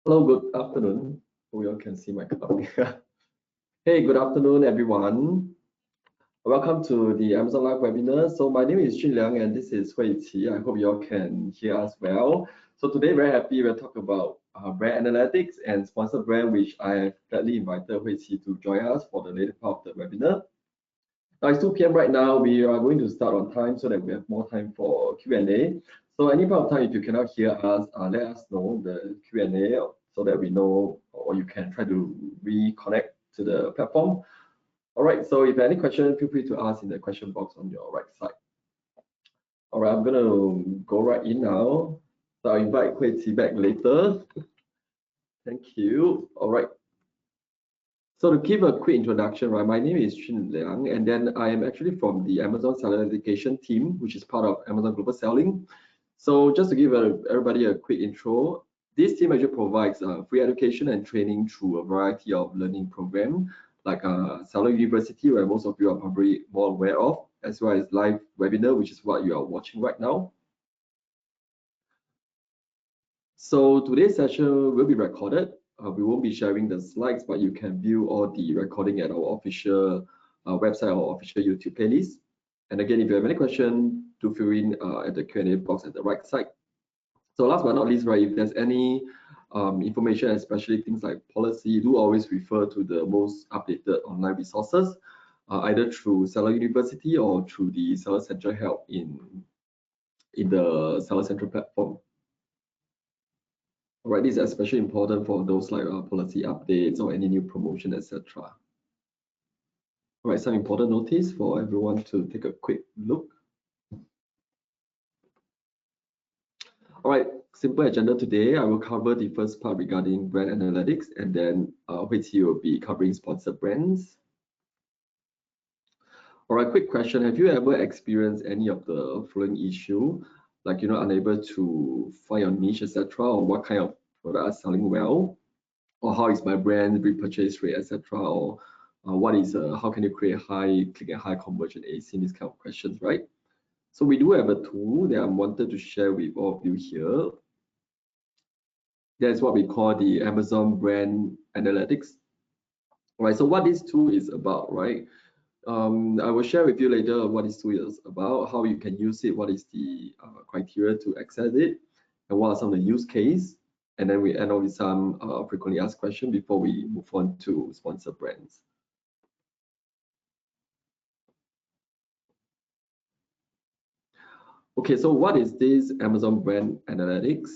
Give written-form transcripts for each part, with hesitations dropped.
Hello, good afternoon. Hope you all can see my copy. Hey, good afternoon, everyone. Welcome to the Amazon Live webinar. So my name is Jun Liang and this is Hui Qi. I hope you all can hear us well. So today, very happy we'll talk about brand analytics and sponsored brand, which I have gladly invited Hui Qi to join us for the later part of the webinar. Now it's 2 p.m. right now. We are going to start on time so that we have more time for Q&A. So any point of time, if you cannot hear us, let us know the Q&A so that we know, or you can try to reconnect to the platform. All right, so if any question, feel free to ask in the question box on your right side. All right, I'm gonna go right in now. So I'll invite Hui Qi back later. Thank you. All right. So to give a quick introduction, right, my name is Jun Liang, and then I am actually from the Amazon Seller Education team, which is part of Amazon Global Selling. So just to give everybody a quick intro, this team actually provides free education and training through a variety of learning programs, like Seller University, where most of you are probably more aware of, as well as live webinar, which is what you are watching right now. So today's session will be recorded. We won't be sharing the slides, but you can view all the recording at our official website or official YouTube playlist. And again, if you have any question, do fill in at the Q&A box at the right side. So last but not least, right, if there's any information, especially things like policy, do always refer to the most updated online resources, either through Seller University or through the Seller Central help in the Seller Central platform. All right, this is especially important for those like policy updates or any new promotion, etc. All right, some important notice for everyone to take a quick look. All right, simple agenda today. I will cover the first part regarding brand analytics, and then Hui Qi will be covering sponsored brands. All right, quick question. Have you ever experienced any of the following issue, like, unable to find your niche, etc., or what kind of product are selling well, or how is my brand repurchase rate, etc., or what is how can you create high click and high conversion AC, these kind of questions, right? So we do have a tool that I wanted to share with all of you here. That's what we call the Amazon Brand Analytics. All right, so what this tool is about, right? I will share with you later what this tool is about, how you can use it, what is the criteria to access it, and what are some of the use case. And then we end off with some frequently asked questions before we move on to sponsor brands. Okay, so what is this Amazon Brand Analytics?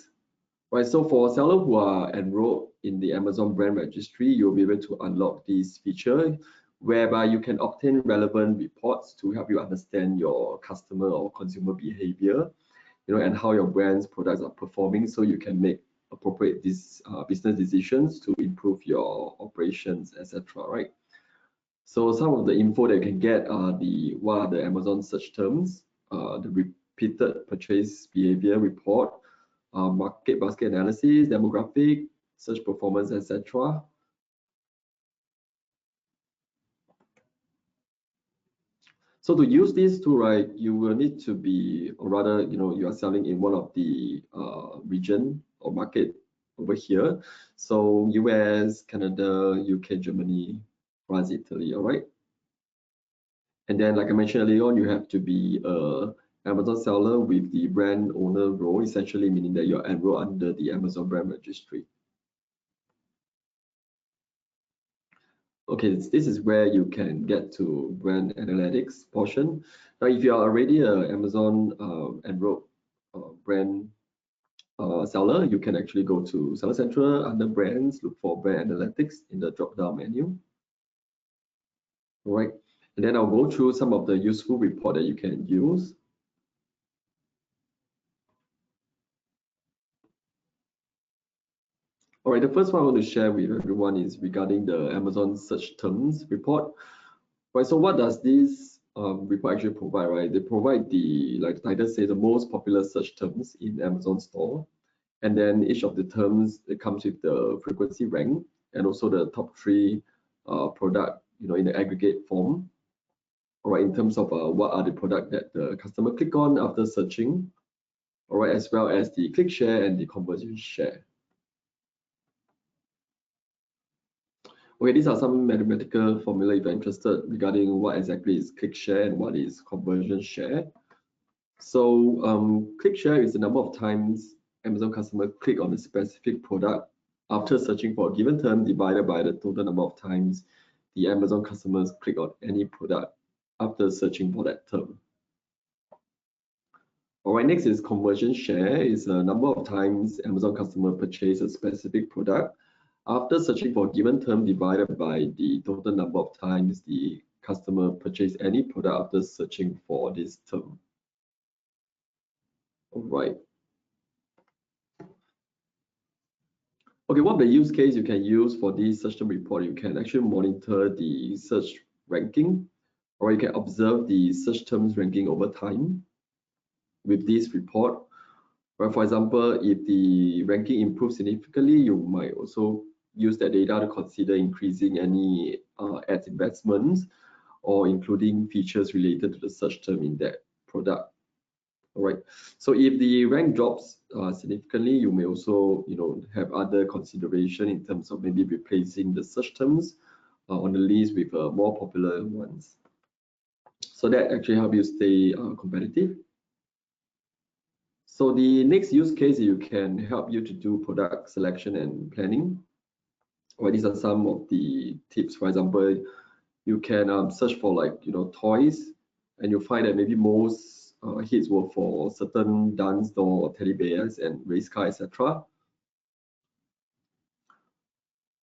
Right, so for sellers who are enrolled in the Amazon Brand Registry, you'll be able to unlock this feature whereby you can obtain relevant reports to help you understand your customer or consumer behavior, and how your brand's products are performing, so you can make appropriate business decisions to improve your operations, etc. Right? So some of the info that you can get are what are the Amazon search terms, the repeated purchase behavior report, market basket analysis, demographic, search performance, etc. So to use this tool, right, you will need to be, or rather, you are selling in one of the region or market over here. So US, Canada, UK, Germany, France, Italy, all right? And then, like I mentioned earlier on, you have to be a Amazon seller with the brand owner role, essentially meaning that you're enrolled under the Amazon Brand Registry. Okay, this is where you can get to brand analytics portion. Now, if you are already an Amazon enrolled brand seller, you can actually go to Seller Central under brands, look for brand analytics in the drop-down menu. All right, and then I'll go through some of the useful report that you can use. All right, the first one I want to share with everyone is regarding the Amazon search terms report. Right, so what does this report actually provide, right? They provide like the title says, the most popular search terms in Amazon store. And then each of the terms, it comes with the frequency rank and also the top 3 product, in the aggregate form. All right, in terms of what are the product that the customer click on after searching, all right, as well as the click share and the conversion share. Okay, these are some mathematical formula if you're interested regarding what exactly is click share and what is conversion share. So click share is the number of times Amazon customer click on a specific product after searching for a given term divided by the total number of times the Amazon customers click on any product after searching for that term. All right, next is conversion share, is the number of times Amazon customer purchase a specific product after searching for a given term divided by the total number of times the customer purchase any product after searching for this term. All right. Okay, one of the use case you can use for this search term report, you can actually monitor the search ranking, or you can observe the search terms ranking over time with this report. But for example, if the ranking improves significantly, you might also use that data to consider increasing any ads investments or including features related to the search term in that product. All right. So if the rank drops significantly, you may also, have other consideration in terms of maybe replacing the search terms on the list with more popular ones. So that actually help you stay competitive. So the next use case, you can help you to do product selection and planning. Well, these are some of the tips. For example, you can search for toys, and you'll find that maybe most hits were for certain dance doll or teddy bears and race car, etc.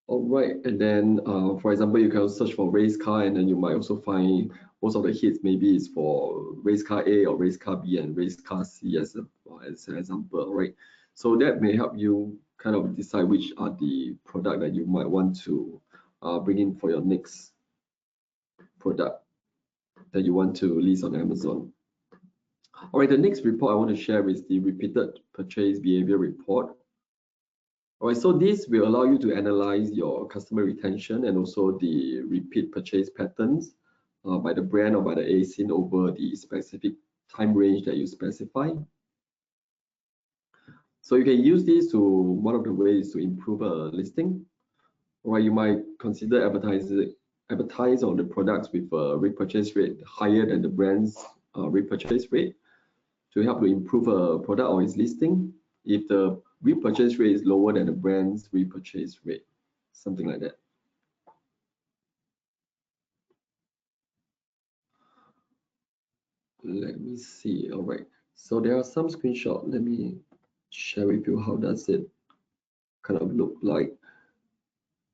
All right, and then for example, you can search for race car, and then you might also find most of the hits maybe is for race car A or race car B and race car C as an example, right? So that may help you kind of decide which are the product that you might want to bring in for your next product that you want to list on Amazon. All right, the next report I want to share is the repeated purchase behavior report. All right, so this will allow you to analyze your customer retention and also the repeat purchase patterns by the brand or by the ASIN over the specific time range that you specify. So you can use this to, one of the ways to improve a listing, or you might consider advertise on the products with a repurchase rate higher than the brand's repurchase rate to help to improve a product or its listing if the repurchase rate is lower than the brand's repurchase rate, something like that. Let me see. All right, so there are some screenshots. Let me share with you how does it kind of look like.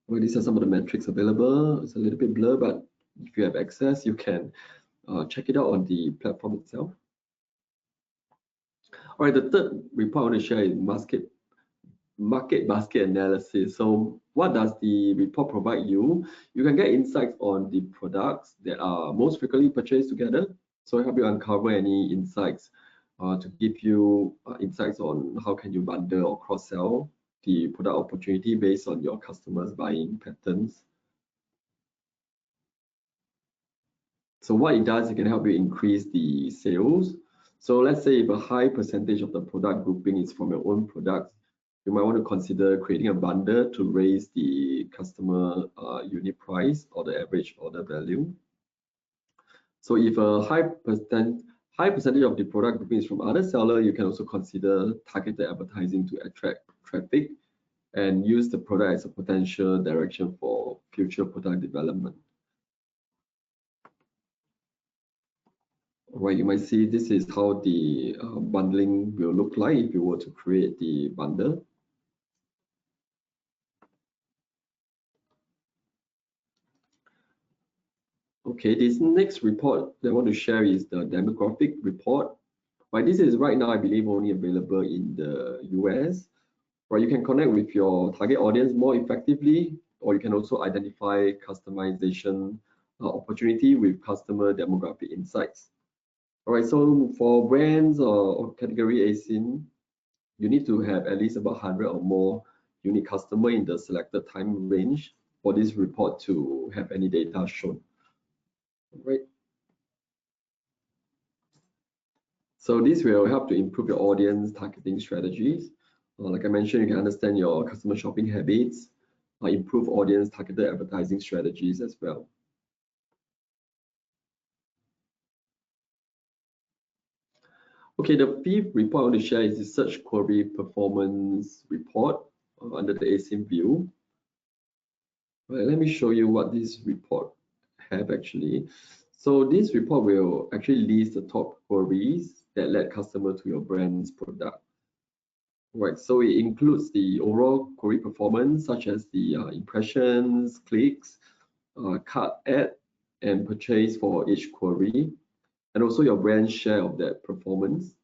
Well, these are some of the metrics available. It's a little bit blurred, but if you have access, you can check it out on the platform itself. All right, the third report I want to share is market basket analysis. So what does the report provide you? You can get insights on the products that are most frequently purchased together. So help you uncover any insights to give you insights on how can you bundle or cross-sell the product opportunity based on your customers' buying patterns. So what it does, it can help you increase the sales. So let's say if a high percentage of the product grouping is from your own products, you might want to consider creating a bundle to raise the customer unit price or the average order value. So if a high percentage of the product grouping is from other sellers, you can also consider targeted advertising to attract traffic and use the product as a potential direction for future product development. All right, you might see this is how the bundling will look like if you were to create the bundle. Okay, this next report that I want to share is the demographic report. Right, this is right now, I believe, only available in the US. Right, you can connect with your target audience more effectively, or you can also identify customization opportunity with customer demographic insights. All right, so for brands or category ASIN, you need to have at least about 100 or more unique customer in the selected time range for this report to have any data shown. Right. So this will help to improve your audience targeting strategies. Like I mentioned, you can understand your customer shopping habits, improve audience targeted advertising strategies as well. Okay, the fifth report I want to share is the search query performance report under the ASIN view. Right, let me show you what this report have actually. So this report will actually list the top queries that led customer to your brand's product. Right, so it includes the overall query performance, such as the impressions, clicks, cart add, and purchase for each query, and also your brand share of that performance.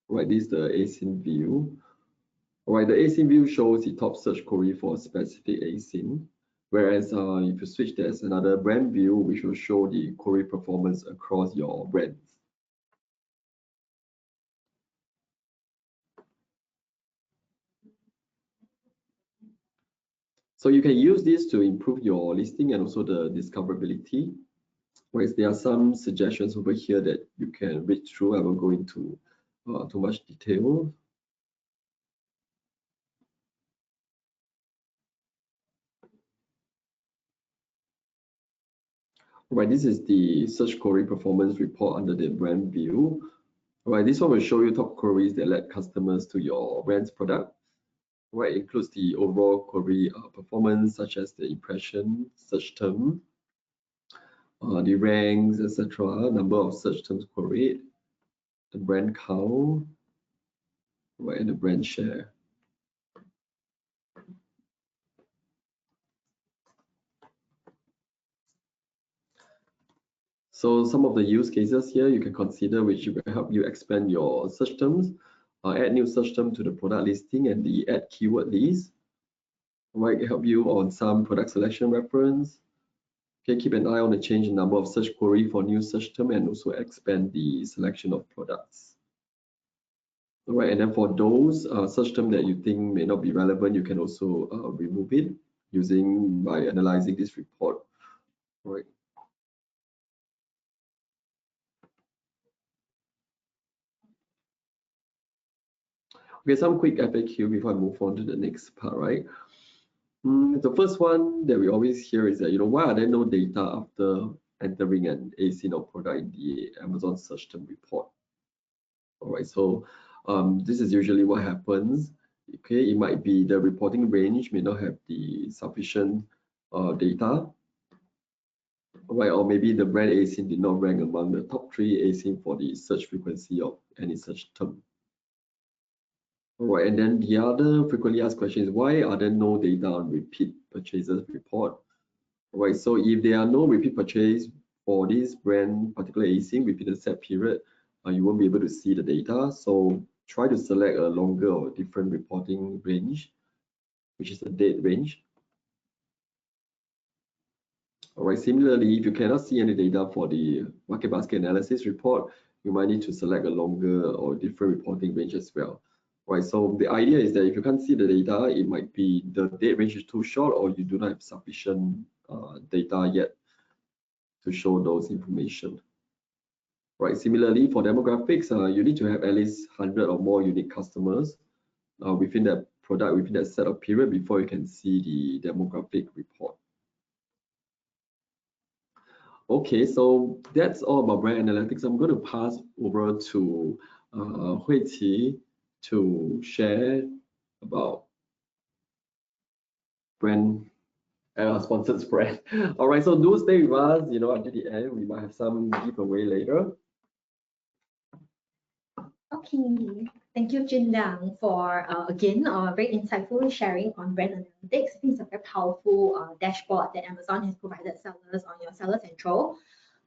Right, this is the ASIN view. Right, the ASIN view shows the top search query for a specific ASIN, whereas if you switch, there's another brand view which will show the query performance across your brands. So you can use this to improve your listing and also the discoverability. Whereas there are some suggestions over here that you can read through. I won't go into too much detail. Right, this is the search query performance report under the brand view. Right, this one will show you top queries that led customers to your brand's product. Right, it includes the overall query performance, such as the impression, search term, the ranks, etc., number of search terms queried, the brand count, right, and the brand share. So some of the use cases here you can consider, which will help you expand your search terms, add new search term to the product listing and the add keyword list. Right, help you on some product selection reference. Okay, keep an eye on the change in number of search query for new search term and also expand the selection of products. All right, and then for those search term that you think may not be relevant, you can also remove it by analyzing this report. All right. Okay, some quick FAQ before I move on to the next part, right? The first one that we always hear is that, why are there no data after entering an ASIN or product in the Amazon search term report? All right, so this is usually what happens. Okay, it might be the reporting range may not have the sufficient data. Right, or maybe the brand ASIN did not rank among the top 3 ASIN for the search frequency of any search term. All right, and then the other frequently asked question is, why are there no data on repeat purchases report? All right, so if there are no repeat purchase for this brand particular ASIN within a set period, you won't be able to see the data. So try to select a longer or different reporting range, which is the date range. All right, similarly, if you cannot see any data for the market basket analysis report, you might need to select a longer or different reporting range as well. Right, so the idea is that if you can't see the data, it might be the date range is too short or you do not have sufficient data yet to show those information. Right, similarly for demographics, you need to have at least 100 or more unique customers within that product, within that set of period before you can see the demographic report. Okay, so that's all about brand analytics. I'm going to pass over to Hui Qi to share about brand sponsored spread. All right, so do stay with us, until the end. We might have some giveaway later. Okay, thank you, Jin Liang, for again very insightful sharing on brand analytics. I think it's a very powerful dashboard that Amazon has provided sellers on your Seller Central.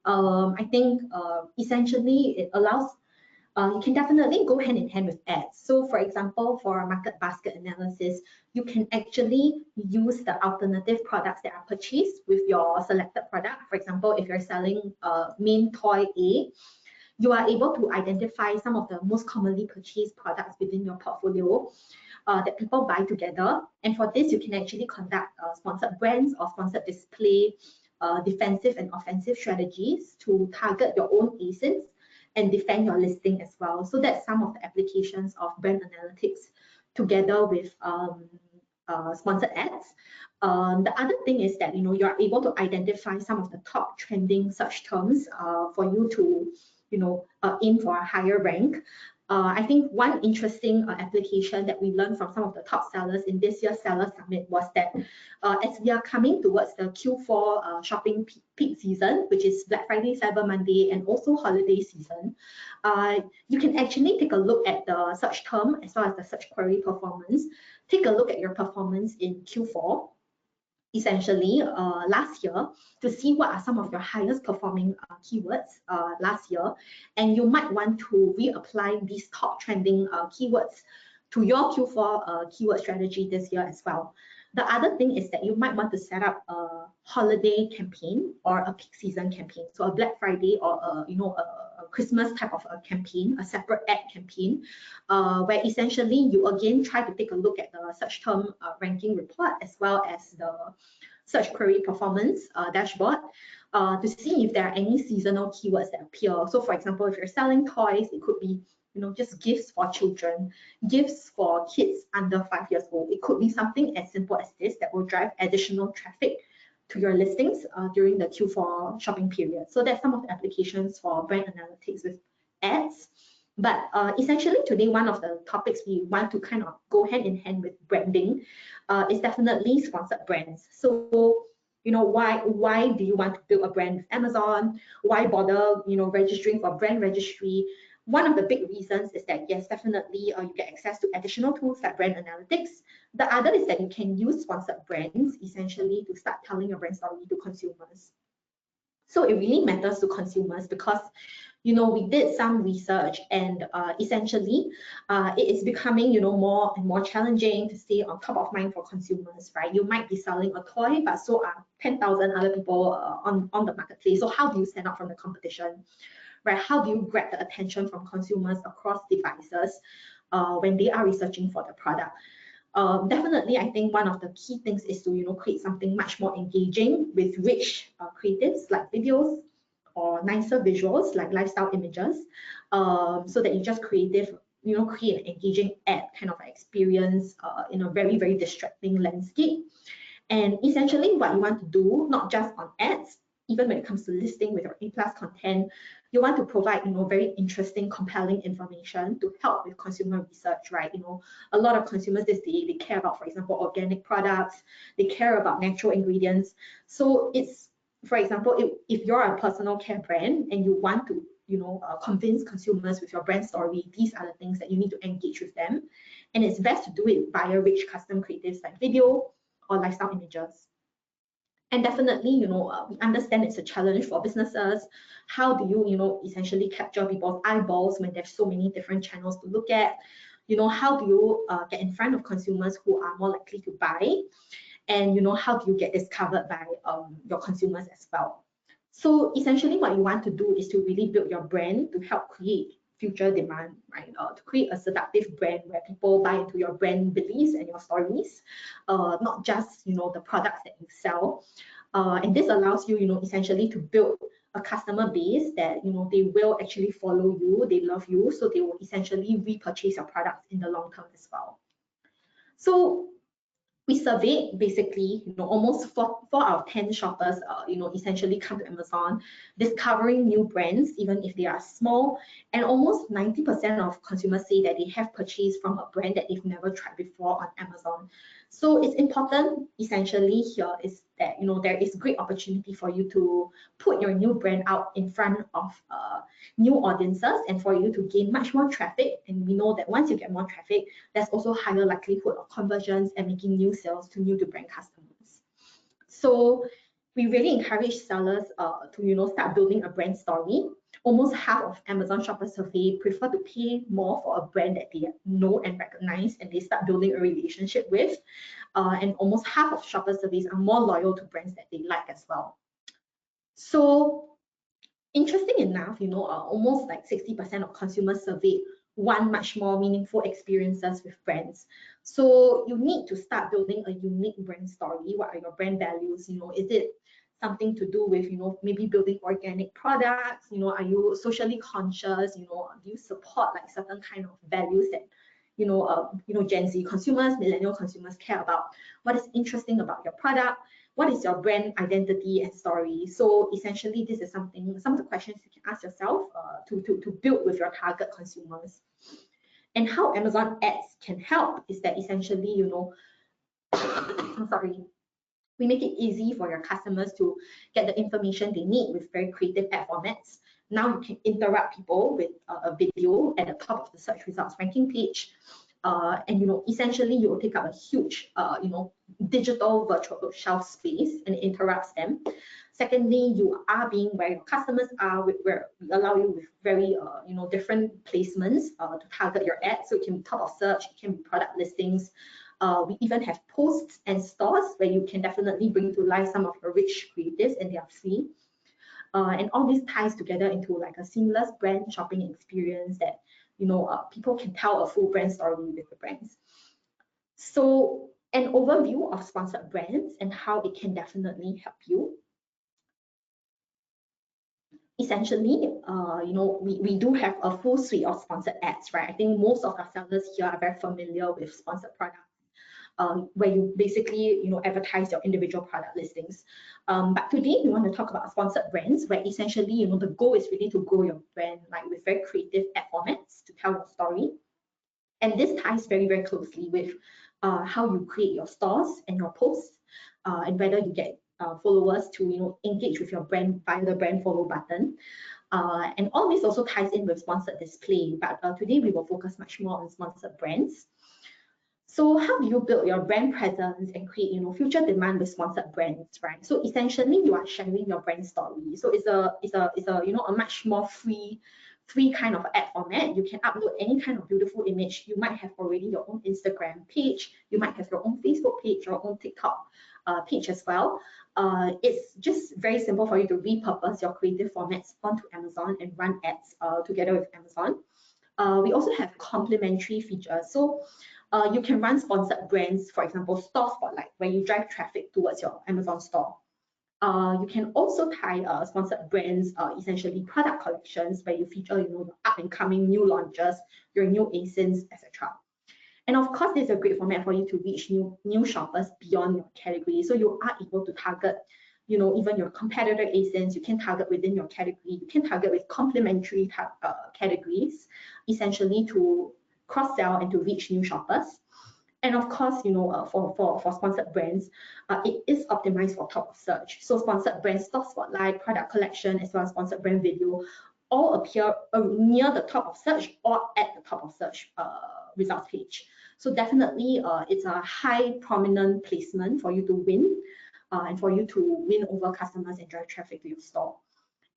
I think essentially it allows you can definitely go hand in hand with ads. So for example, for market basket analysis, you can actually use the alternative products that are purchased with your selected product. For example, if you're selling main toy A, you are able to identify some of the most commonly purchased products within your portfolio that people buy together. And for this, you can actually conduct sponsored brands or sponsored display, defensive and offensive strategies to target your own ASINs and defend your listing as well. So that's some of the applications of brand analytics together with sponsored ads. The other thing is that you are able to identify some of the top trending search terms for you to aim for a higher rank. I think one interesting application that we learned from some of the top sellers in this year's Seller Summit was that as we are coming towards the Q4 shopping peak season, which is Black Friday, Cyber Monday, and also holiday season, you can actually take a look at the search term as well as the search query performance. Take a look at your performance in Q4, essentially last year, to see what are some of your highest performing keywords last year, and you might want to reapply these top trending keywords to your Q4 keyword strategy this year as well. The other thing is that you might want to set up a holiday campaign or a peak season campaign, so a Black Friday or a Christmas type of a campaign, a separate ad campaign, where essentially you again try to take a look at the search term ranking report as well as the search query performance dashboard to see if there are any seasonal keywords that appear. So for example, if you're selling toys, it could be just gifts for children, gifts for kids under 5 years old. It could be something as simple as this that will drive additional traffic to your listings during the Q4 shopping period. So that's some of the applications for brand analytics with ads. But essentially today, one of the topics we want to kind of go hand in hand with branding is definitely sponsored brands. So why do you want to build a brand with Amazon? Why bother registering for brand registry? One of the big reasons is that yes, definitely you get access to additional tools like brand analytics. The other is that you can use sponsored brands essentially to start telling your brand story to consumers. So it really matters to consumers because we did some research, and essentially it is becoming more and more challenging to stay on top of mind for consumers, right? You might be selling a toy, but so are 10,000 other people on the marketplace. So how do you stand out from the competition? Right? How do you grab the attention from consumers across devices when they are researching for the product? Definitely, I think one of the key things is to create something much more engaging with rich creatives like videos or nicer visuals like lifestyle images, so that you just create an engaging ad kind of experience in a very, very distracting landscape. And essentially what you want to do, not just on ads, even when it comes to listing with your A+ content, you want to provide very interesting, compelling information to help with consumer research, right? A lot of consumers this day, they care about, for example, organic products, they care about natural ingredients. So it's, for example, if you're a personal care brand and you want to convince consumers with your brand story, these are the things that you need to engage with them, and it's best to do it via rich custom creatives like video or lifestyle images. And definitely, we understand it's a challenge for businesses. How do you, essentially capture people's eyeballs when there's so many different channels to look at? How do you get in front of consumers who are more likely to buy? And how do you get discovered by your consumers as well? So essentially, what you want to do is to really build your brand to help create future demand, right? To create a seductive brand where people buy into your brand beliefs and your stories, not just the products that you sell. And this allows you, essentially to build a customer base that they will actually follow you, they love you, so they will essentially repurchase your products in the long term as well. So we surveyed basically, almost 4 out of 10 shoppers, essentially come to Amazon discovering new brands, even if they are small, and almost 90% of consumers say that they have purchased from a brand that they've never tried before on Amazon. So it's important, essentially, here is that there is great opportunity for you to put your new brand out in front of new audiences and for you to gain much more traffic. And we know that once you get more traffic, there's also higher likelihood of conversions and making new sales to new to brand customers. So we really encourage sellers to start building a brand story. Almost half of Amazon shoppers survey prefer to pay more for a brand that they know and recognize and they start building a relationship with. And almost half of shopper surveys are more loyal to brands that they like as well. So interesting enough, almost like 60% of consumers surveyed want much more meaningful experiences with brands. So you need to start building a unique brand story. What are your brand values? Is it something to do with, maybe building organic products? Are you socially conscious? Do you support like certain kind of values that, Gen Z consumers, millennial consumers care about, what is interesting about your product, what is your brand identity and story. So essentially, this is some of the questions you can ask yourself to build with your target consumers. And how Amazon ads can help is that essentially, I'm sorry, we make it easy for your customers to get the information they need with very creative ad formats. Now you can interrupt people with a video at the top of the search results ranking page. And essentially you will take up a huge digital virtual shelf space and it interrupts them. Secondly, you are being where your customers are, where we allow you with very different placements to target your ads. So it can be top of search, it can be product listings. We even have posts and stores where you can definitely bring to life some of your rich creatives, and they are free. And all this ties together into like a seamless brand shopping experience that people can tell a full brand story with the brands. So an overview of sponsored brands and how it can definitely help you. Essentially, we do have a full suite of sponsored ads, right? I think most of our sellers here are very familiar with sponsored products. Where you basically advertise your individual product listings. But today we want to talk about sponsored brands, where essentially the goal is really to grow your brand like with very creative ad formats to tell your story. And this ties very, very closely with how you create your stores and your posts, and whether you get followers to engage with your brand via the brand follow button. And all this also ties in with sponsored display. But today we will focus much more on sponsored brands. So how do you build your brand presence and create future demand with sponsored brands, right? So essentially you are sharing your brand story. So it's a much more free kind of ad format. You can upload any kind of beautiful image. You might have already your own Instagram page, you might have your own Facebook page, your own TikTok page as well. It's just very simple for you to repurpose your creative formats onto Amazon and run ads together with Amazon. We also have complementary features. So you can run sponsored brands, for example, store spotlight, where you drive traffic towards your Amazon store. You can also tie sponsored brands, essentially product collections, where you feature your up and coming new launches, your new ASINs, etc. And of course, this is a great format for you to reach new shoppers beyond your category. So you are able to target even your competitor ASINs. You can target within your category. You can target with complementary categories, essentially to cross-sell and to reach new shoppers. And of course, for sponsored brands, it is optimized for top of search. So sponsored brands, store spotlight, product collection, as well as sponsored brand video, all appear near the top of search or at the top of search results page. So definitely, it's a high prominent placement for you to win and for you to win over customers and drive traffic to your store.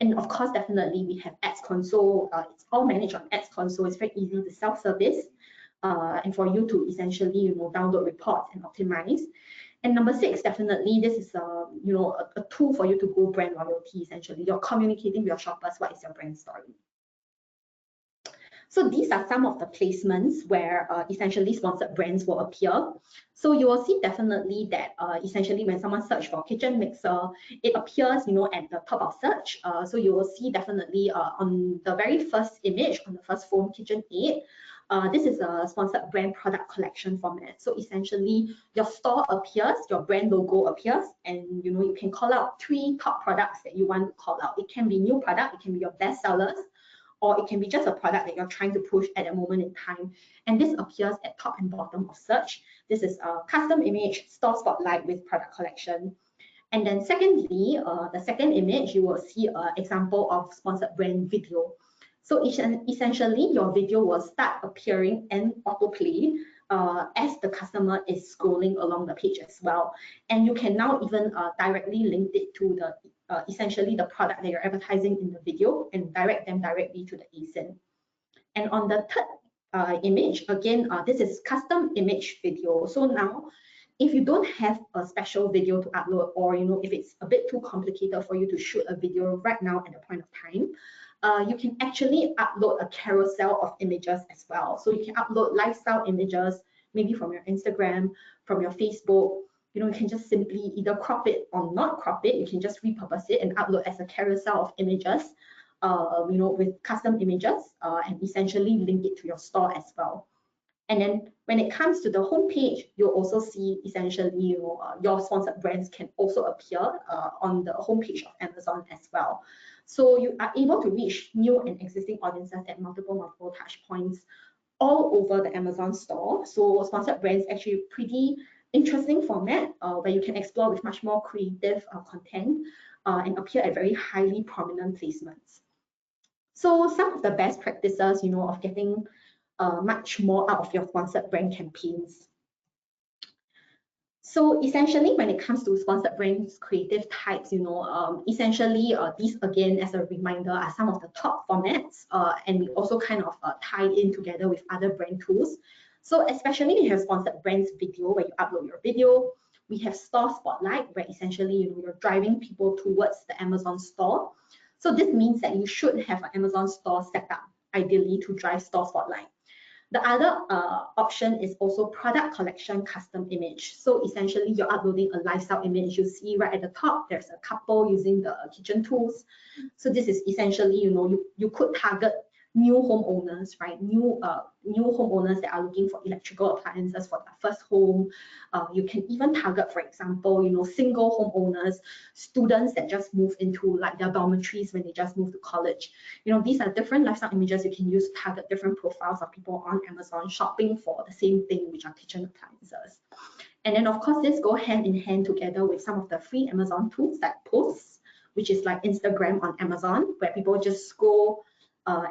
And of course, definitely, we have Ads Console. It's all managed on Ads Console. It's very easy to self-service and for you to essentially, download reports and optimize. And number 6, definitely, this is a tool for you to grow brand loyalty. Essentially, you're communicating with your shoppers what is your brand story. So these are some of the placements where essentially sponsored brands will appear. So you will see definitely that essentially when someone searches for kitchen mixer, it appears at the top of search. So you will see definitely on the very first image, on the first phone, Kitchen Aid. This is a sponsored brand product collection format. So essentially your store appears, your brand logo appears, and you can call out 3 top products that you want to call out. It can be new product, it can be your best sellers, or it can be just a product that you're trying to push at a moment in time. And this appears at top and bottom of search. This is a custom image, store spotlight with product collection. And then secondly, the second image, you will see an example of sponsored brand video. So essentially, your video will start appearing and autoplay as the customer is scrolling along the page as well. And you can now even directly link it to the essentially the product that you're advertising in the video and direct them directly to the ASIN. And on the third image, again, this is custom image video. So now, if you don't have a special video to upload, or if it's a bit too complicated for you to shoot a video right now at the point of time, you can actually upload a carousel of images as well. So you can upload lifestyle images, maybe from your Instagram, from your Facebook. You can just simply either crop it or not crop it. You can just repurpose it and upload as a carousel of images, with custom images, and essentially link it to your store as well. And then when it comes to the homepage, you'll also see essentially, your sponsored brands can also appear on the homepage of Amazon as well. So you are able to reach new and existing audiences at multiple touch points all over the Amazon store. So sponsored brands actually pretty interesting format where you can explore with much more creative content and appear at very highly prominent placements. So some of the best practices, of getting much more out of your sponsored brand campaigns. So essentially, when it comes to sponsored brands creative types, essentially these again, as a reminder, are some of the top formats, and we also kind of tie in together with other brand tools. So especially we have sponsored brands video where you upload your video. We have store spotlight where essentially you're driving people towards the Amazon store. So this means that you should have an Amazon store set up, ideally to drive store spotlight. The other option is also product collection custom image. So essentially you're uploading a lifestyle image. You see right at the top, there's a couple using the kitchen tools. So this is essentially, you could target new homeowners, right? New homeowners that are looking for electrical appliances for their first home. You can even target, for example, single homeowners, students that just move into like their dormitories when they just move to college. These are different lifestyle images you can use to target different profiles of people on Amazon shopping for the same thing, which are kitchen appliances. And then of course, this go hand in hand together with some of the free Amazon tools like Posts, which is like Instagram on Amazon, where people just scroll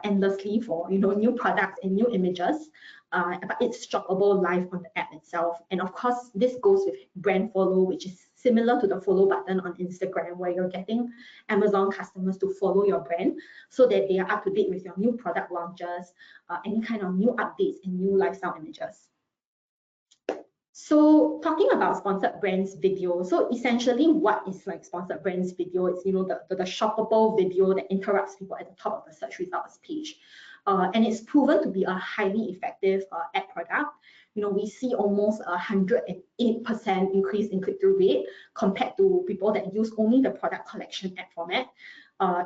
endlessly for new products and new images, but it's shoppable live on the app itself. And of course, this goes with brand follow, which is similar to the follow button on Instagram, where you're getting Amazon customers to follow your brand so that they are up to date with your new product launches, any kind of new updates and new lifestyle images. So talking about sponsored brands video, so essentially what is like sponsored brands video? It's the shoppable video that interrupts people at the top of the search results page, and it's proven to be a highly effective ad product. We see almost 108% increase in click-through rate compared to people that use only the product collection ad format.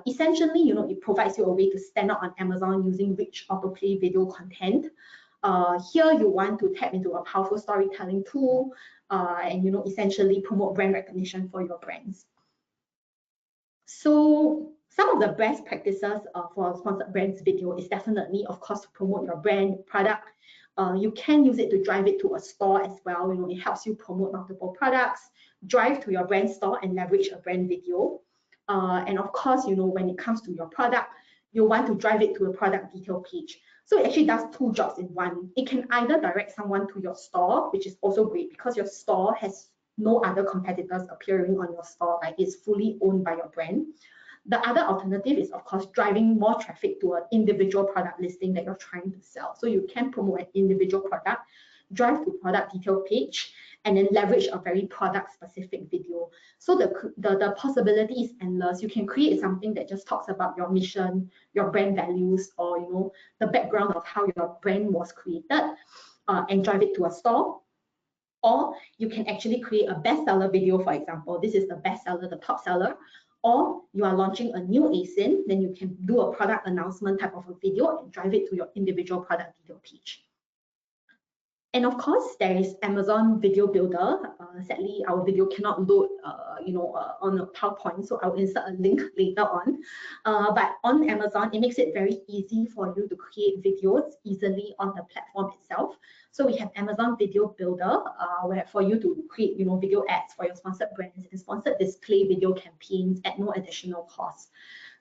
Essentially, it provides you a way to stand out on Amazon using rich autoplay video content. Here you want to tap into a powerful storytelling tool and essentially promote brand recognition for your brands. So some of the best practices for sponsored brands video is definitely, of course, to promote your brand product. You can use it to drive it to a store as well. It helps you promote multiple products, drive to your brand store and leverage a brand video. And of course, when it comes to your product, you want to drive it to a product detail page. So it actually does two jobs in one. It can either direct someone to your store, which is also great because your store has no other competitors appearing on your store, right? It's fully owned by your brand. The other alternative is, of course, driving more traffic to an individual product listing that you're trying to sell. So you can promote an individual product, drive to product detail page, and then leverage a very product-specific video. So the possibility is endless. You can create something that just talks about your mission, your brand values, or the background of how your brand was created, and drive it to a store. Or you can actually create a bestseller video, for example. This is the bestseller, the top seller. Or you are launching a new ASIN, then you can do a product announcement type of a video and drive it to your individual product detail page. And of course, there is Amazon Video Builder. Sadly, our video cannot load, on a PowerPoint, so I'll insert a link later on. But on Amazon, it makes it very easy for you to create videos easily on the platform itself. So we have Amazon Video Builder, where for you to create, video ads for your sponsored brands and sponsored display video campaigns at no additional cost.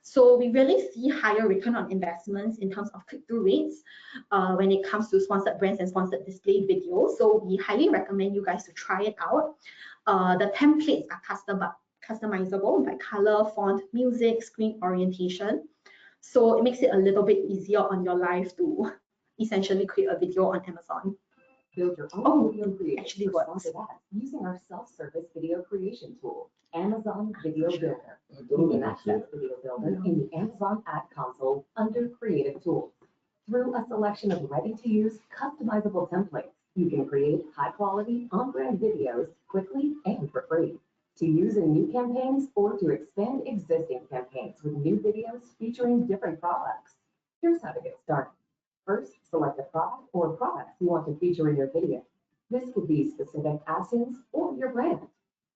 So we really see higher return on investments in terms of click-through rates when it comes to sponsored brands and sponsored display videos. So we highly recommend you guys to try it out. The templates are customizable by color, font, music, screen orientation. So it makes it a little bit easier on your life to essentially create a video on Amazon. Build your own video creation actually for works. sponsored ads using our self-service video creation tool, Amazon Video Builder. You can access Video Builder in the Amazon Ad Console under Creative Tools. Through a selection of ready-to-use, customizable templates, you can create high-quality, on-brand videos quickly and for free. To use in new campaigns or to expand existing campaigns with new videos featuring different products. Here's how to get started. First, select the product or products you want to feature in your video. This could be specific ASINs or your brand.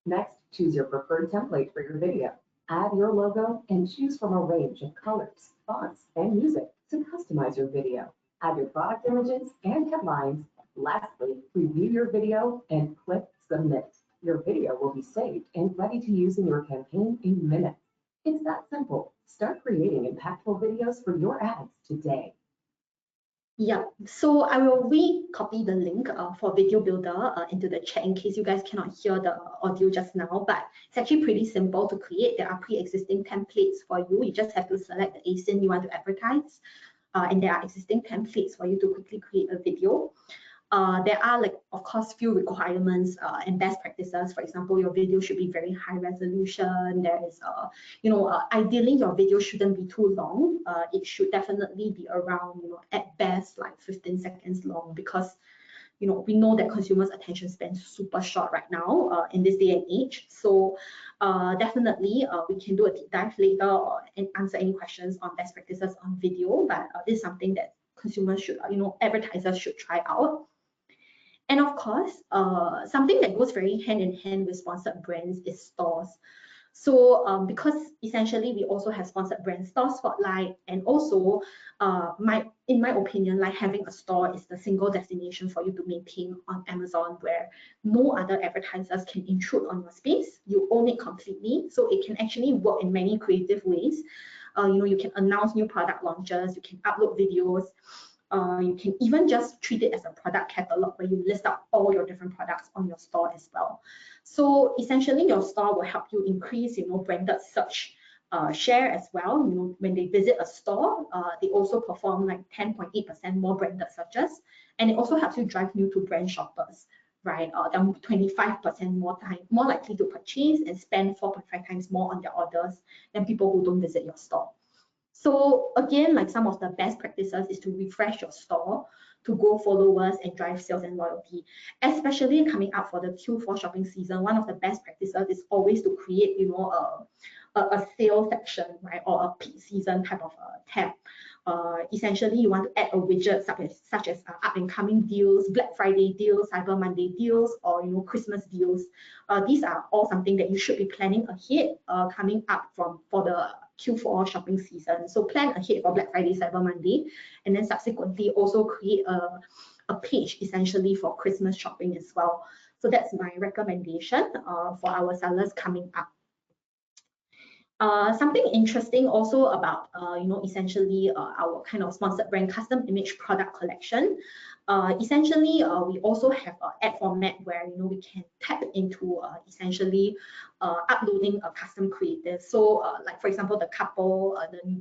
Next, choose your preferred template for your video. Add your logo and choose from a range of colors, fonts, and music to customize your video. Add your product images and headlines. Lastly, review your video and click submit. Your video will be saved and ready to use in your campaign in minutes. It's that simple. Start creating impactful videos for your ads today. Yeah, so I will re-copy the link for Video Builder into the chat in case you guys cannot hear the audio just now, but it's actually pretty simple to create. There are pre-existing templates for you. You just have to select the ASIN you want to advertise, and there are existing templates for you to quickly create a video. There are, like, of course, few requirements and best practices. For example, your video should be very high resolution. There is, ideally your video shouldn't be too long. It should definitely be around, at best like 15 seconds long, because we know that consumers' attention span is super short right now in this day and age. So definitely we can do a deep dive later and answer any questions on best practices on video. But this is something that consumers should, advertisers should try out. And of course, something that goes very hand in hand with sponsored brands is stores. So because essentially we also have sponsored brand store spotlight, and also in my opinion, like, having a store is the single destination for you to maintain on Amazon, where no other advertisers can intrude on your space. You own it completely, so it can actually work in many creative ways. You can announce new product launches, you can upload videos. You can even just treat it as a product catalog where you list out all your different products on your store as well. So essentially, your store will help you increase, branded search share as well. When they visit a store, they also perform like 10.8% more branded searches, and it also helps you drive new to brand shoppers, right? They're 25% more likely to purchase and spend 4.5 times more on their orders than people who don't visit your store. So again, like, some of the best practices is to refresh your store to grow followers and drive sales and loyalty. Especially coming up for the Q4 shopping season, one of the best practices is always to create, a sales section, right, or a peak season type of tab. Essentially, you want to add a widget such as up and coming deals, Black Friday deals, Cyber Monday deals, or Christmas deals. These are all something that you should be planning ahead coming up for the Q4 shopping season. So plan ahead for Black Friday, Cyber Monday, and then subsequently also create a page essentially for Christmas shopping as well. So that's my recommendation for our sellers coming up. Something interesting also about, essentially our kind of sponsored brand custom image product collection. Essentially, we also have an ad format where, we can tap into essentially uploading a custom creative. So like, for example, the couple,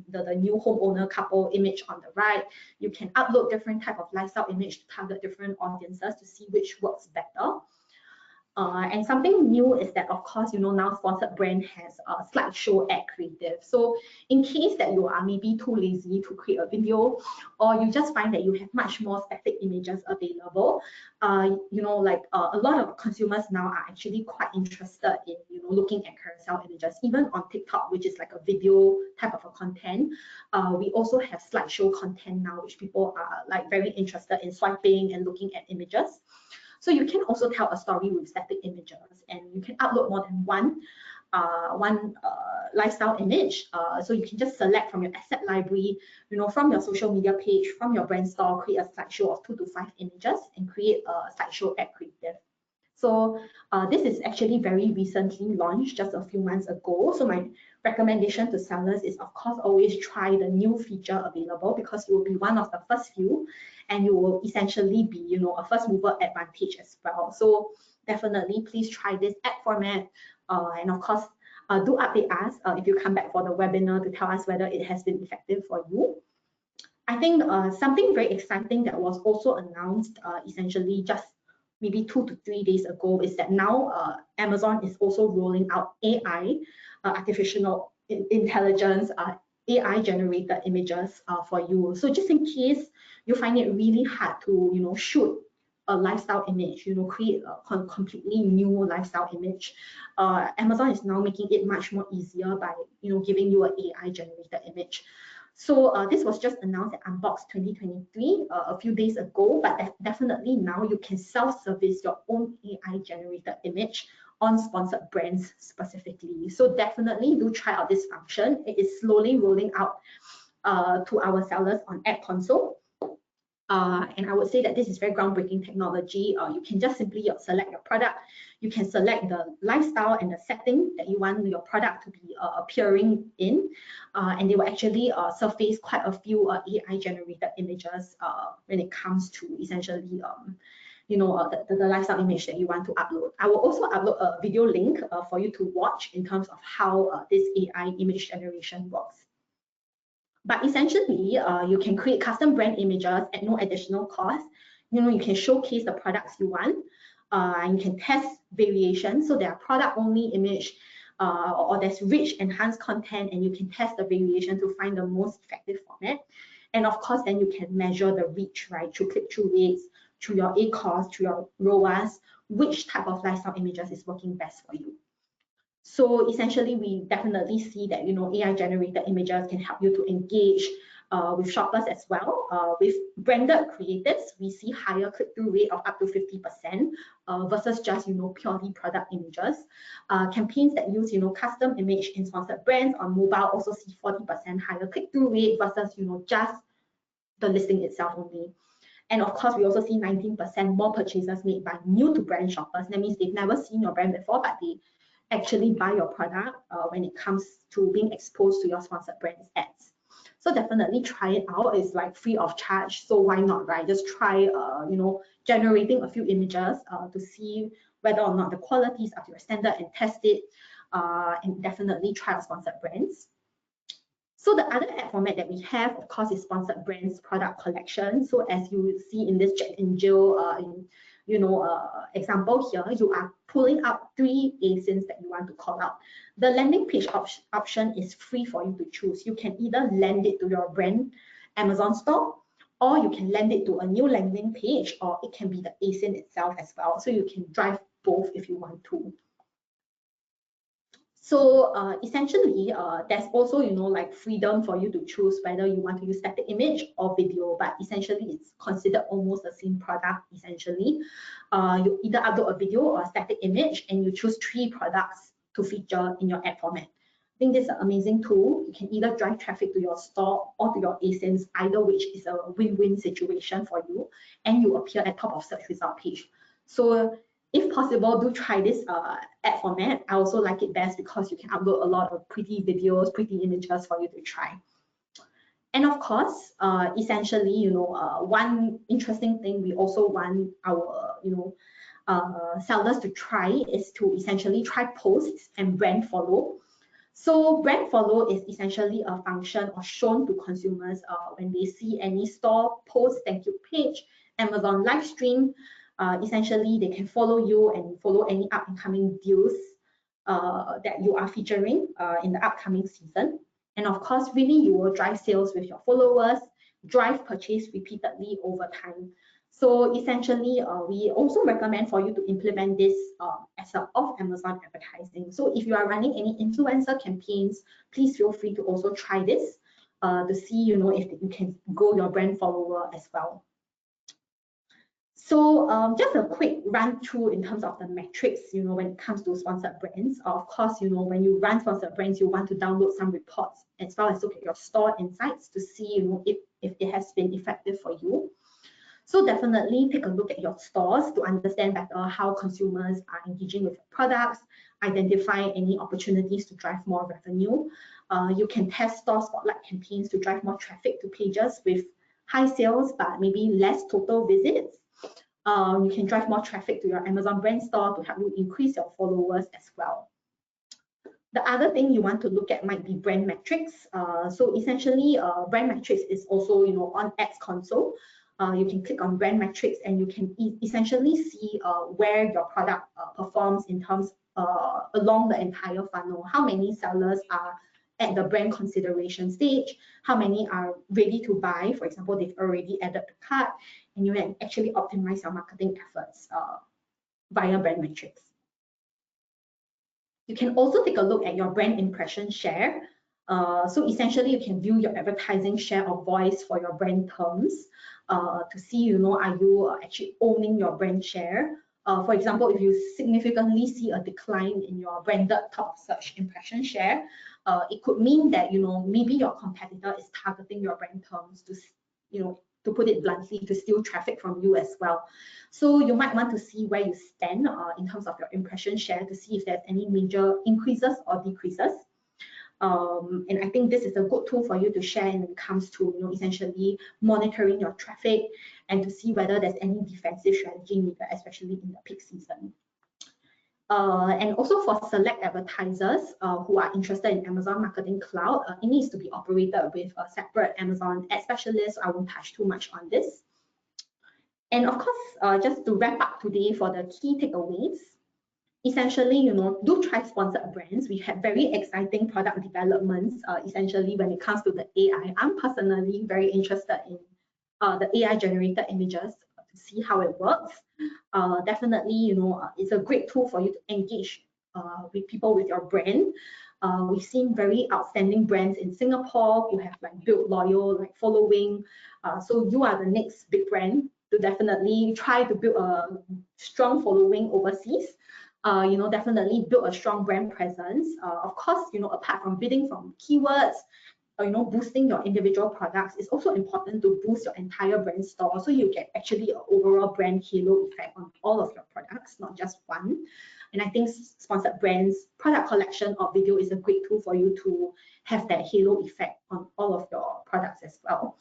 the new homeowner couple image on the right, you can upload different type of lifestyle image to target different audiences to see which works better. And something new is that, of course, now sponsored brand has a slideshow ad creative. So in case that you are maybe too lazy to create a video, or you just find that you have much more static images available, a lot of consumers now are actually quite interested in, looking at carousel images, even on TikTok, which is like a video type of a content. We also have slideshow content now, which people are like very interested in swiping and looking at images. So you can also tell a story with static images, and you can upload more than one lifestyle image. So you can just select from your asset library, from your social media page, from your brand store, create a slideshow of 2 to 5 images and create a slideshow ad creative. So this is actually very recently launched, just a few months ago. So my recommendation to sellers is, of course, always try the new feature available, because you will be one of the first few, and you will essentially be, a first mover advantage as well. So definitely, please try this ad format, and of course, do update us if you come back for the webinar to tell us whether it has been effective for you. I think something very exciting that was also announced essentially just maybe 2 to 3 days ago is that now Amazon is also rolling out AI, artificial intelligence, AI generated images for you. So just in case you find it really hard to, shoot a lifestyle image, create a completely new lifestyle image, Amazon is now making it much more easier by, giving you an AI generated image. So this was just announced at Unbox 2023 a few days ago, but definitely now you can self-service your own AI-generated image on sponsored brands specifically. So definitely do try out this function. It is slowly rolling out to our sellers on App Console. And I would say that this is very groundbreaking technology. You can just simply select your product. You can select the lifestyle and the setting that you want your product to be appearing in. And they will actually surface quite a few AI-generated images when it comes to essentially the lifestyle image that you want to upload. I will also upload a video link for you to watch in terms of how this AI image generation works. But essentially, you can create custom brand images at no additional cost. You can showcase the products you want, and you can test variations. So there are product-only image, or there's rich, enhanced content, and you can test the variation to find the most effective format. And of course, then you can measure the reach, right, through click-through rates, through your ACoS, through your ROAS, which type of lifestyle images is working best for you. So essentially, we definitely see that AI-generated images can help you to engage with shoppers as well. With branded creatives, we see higher click-through rate of up to 50% versus just purely product images. Campaigns that use custom image in sponsored brands on mobile also see 40% higher click-through rate versus just the listing itself only. And of course, we also see 19% more purchases made by new to brand shoppers. That means they've never seen your brand before, but they actually buy your product when it comes to being exposed to your sponsored brands ads. So definitely try it out. It's like free of charge, so why not, right? Just try generating a few images to see whether or not the quality is up to your standard and test it, and definitely try out sponsored brands. So the other ad format that we have, of course, is sponsored brands product collection. So as you see in this Jack and Jill example here, you are pulling out 3 ASINs that you want to call out. The landing page option is free for you to choose. You can either land it to your brand Amazon store, or you can land it to a new landing page, or it can be the ASIN itself as well. So you can drive both if you want to. So essentially, there's also, like freedom for you to choose whether you want to use static image or video, but essentially it's considered almost the same product, essentially. You either upload a video or a static image, and you choose 3 products to feature in your ad format. I think this is an amazing tool. You can either drive traffic to your store or to your ASINs, either which is a win-win situation for you, and you appear at top of search result page. So if possible, do try this ad format. I also like it best because you can upload a lot of pretty videos, pretty images for you to try. And of course, essentially, one interesting thing we also want our, sellers to try is to essentially try posts and brand follow. So brand follow is essentially a function or shown to consumers when they see any store post, thank you page, Amazon live stream. Essentially, they can follow you and follow any up and coming deals that you are featuring in the upcoming season. And of course, really, you will drive sales with your followers, drive purchase repeatedly over time. So essentially, we also recommend for you to implement this as an off-Amazon advertising. So if you are running any influencer campaigns, please feel free to also try this to see, if you can grow your brand follower as well. So just a quick run through in terms of the metrics, when it comes to sponsored brands. Of course, when you run sponsored brands, you want to download some reports as well as look at your store insights to see, if it has been effective for you. So definitely take a look at your stores to understand better how consumers are engaging with your products, identify any opportunities to drive more revenue. You can test store spotlight campaigns to drive more traffic to pages with high sales, but maybe less total visits. You can drive more traffic to your Amazon brand store to help you increase your followers as well. The other thing you want to look at might be brand metrics. So essentially, brand metrics is also, on Ads Console. You can click on brand metrics and you can essentially see where your product performs in terms along the entire funnel. How many sellers are at the brand consideration stage, how many are ready to buy. For example, they've already added the cart, and you can actually optimize your marketing efforts via brand metrics. You can also take a look at your brand impression share. So essentially, you can view your advertising share of voice for your brand terms to see, are you actually owning your brand share? For example, if you significantly see a decline in your branded top search impression share, it could mean that, maybe your competitor is targeting your brand terms to, to put it bluntly, to steal traffic from you as well. So you might want to see where you stand in terms of your impression share to see if there's any major increases or decreases. And I think this is a good tool for you to share when it comes to, essentially monitoring your traffic and to see whether there's any defensive strategy needed, especially in the peak season. And also for select advertisers who are interested in Amazon Marketing Cloud, it needs to be operated with a separate Amazon ad specialist. I won't touch too much on this. And of course, just to wrap up today for the key takeaways, essentially, do try sponsored brands. We have very exciting product developments, essentially, when it comes to the AI. I'm personally very interested in the AI generated images to see how it works. Definitely, it's a great tool for you to engage with people with your brand. We've seen very outstanding brands in Singapore who have built loyal following. So you are the next big brand to definitely try to build a strong following overseas. Definitely build a strong brand presence. Of course, apart from bidding from keywords, boosting your individual products, it's also important to boost your entire brand store so you get actually an overall brand halo effect on all of your products, not just one. And I think sponsored brands, product collection or video is a great tool for you to have that halo effect on all of your products as well.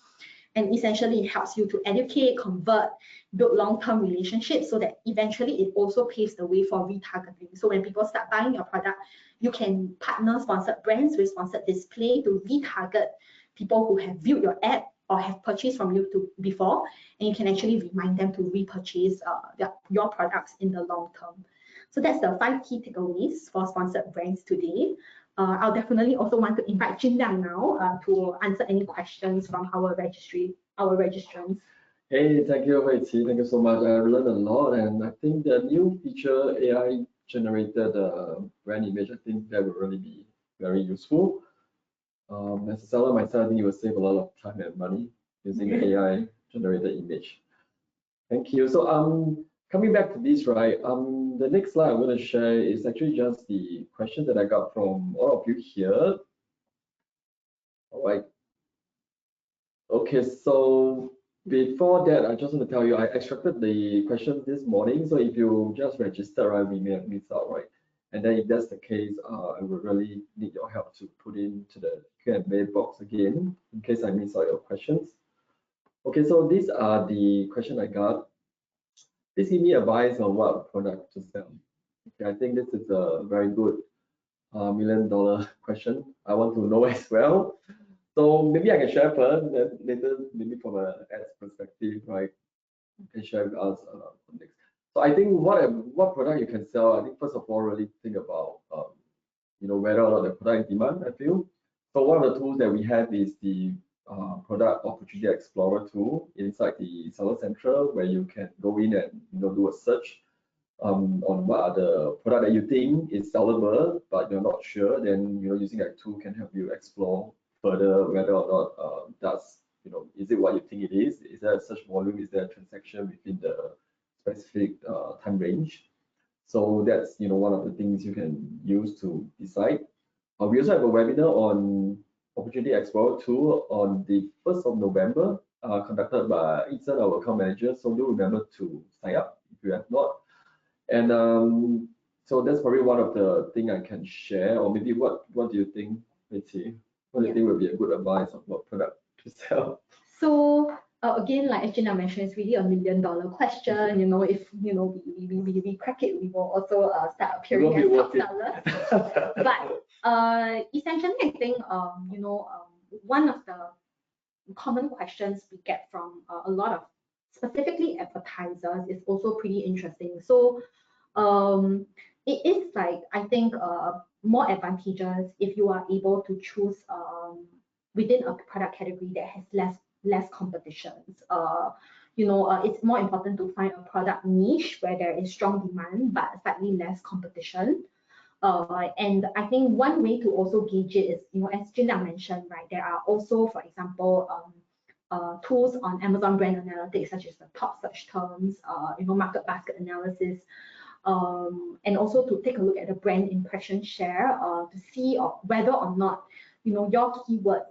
And essentially, it helps you to educate, convert, build long-term relationships so that eventually it also paves the way for retargeting. So when people start buying your product, you can partner sponsored brands with sponsored display to retarget people who have viewed your ad or have purchased from you before, and you can actually remind them to repurchase your products in the long term. So that's the 5 key takeaways for sponsored brands today. I'll definitely also want to invite Jin Liang now to answer any questions from our registrants. Hey, thank you, Hui Qi. Thank you so much. I learned a lot, and I think the new feature, AI generated brand image, I think that will really be very useful. As a seller myself, I think it will save a lot of time and money using AI generated image. Thank you. So coming back to this, right? The next slide I'm going to share is actually just the question that I got from all of you here. All right. Okay, so before that, I just want to tell you, I extracted the questions this morning. So if you just register, right, we may have missed out, right? And then if that's the case, I would really need your help to put into the Q&A box again, in case I miss out your questions. Okay, so these are the questions I got. Please give me advice on what product to sell. Okay, I think this is a very good $1 million question. I want to know as well. So maybe I can share first, then later, maybe from an ads perspective, right? You can share with us next. So I think what product you can sell, I think first of all, really think about whether or not the product in demand, I feel. So one of the tools that we have is the Product Opportunity Explorer tool inside the Seller Central, where you can go in and do a search on what are the product that you think is sellable, but you're not sure. Then using that tool can help you explore further whether or not is it what you think it is? Is there a search volume? Is there a transaction within the specific time range? So that's one of the things you can use to decide. We also have a webinar on Opportunity Explorer tool on the 1st of November, conducted by Ethan, our account manager. So do remember to sign up if you have not. And so that's probably one of the things I can share. Or maybe what do you think, Mitzi? What do you think would be a good advice on what product to sell? So again, like Gina mentioned, it's really $1 million question. If we crack it, we will also start appearing as top sellers. But essentially, I think one of the common questions we get from a lot of specifically advertisers is also pretty interesting. So it is I think more advantageous if you are able to choose within a product category that has less competitions. It's more important to find a product niche where there is strong demand but slightly less competition. And I think one way to also gauge it is, as Jinda mentioned, right, there are also, for example, tools on Amazon brand analytics, such as the top search terms, market basket analysis, and also to take a look at the brand impression share to see whether or not, your keywords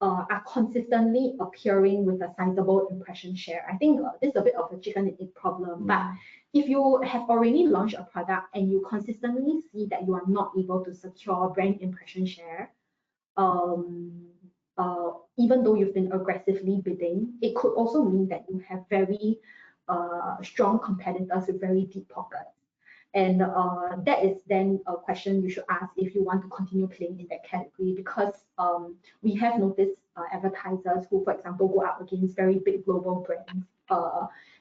are consistently appearing with a sizable impression share. I think this is a bit of a chicken and egg problem, but if you have already launched a product and you consistently see that you are not able to secure brand impression share, even though you've been aggressively bidding, it could also mean that you have very strong competitors with very deep pockets. And that is then a question you should ask if you want to continue playing in that category, because we have noticed advertisers who, for example, go up against very big global brands,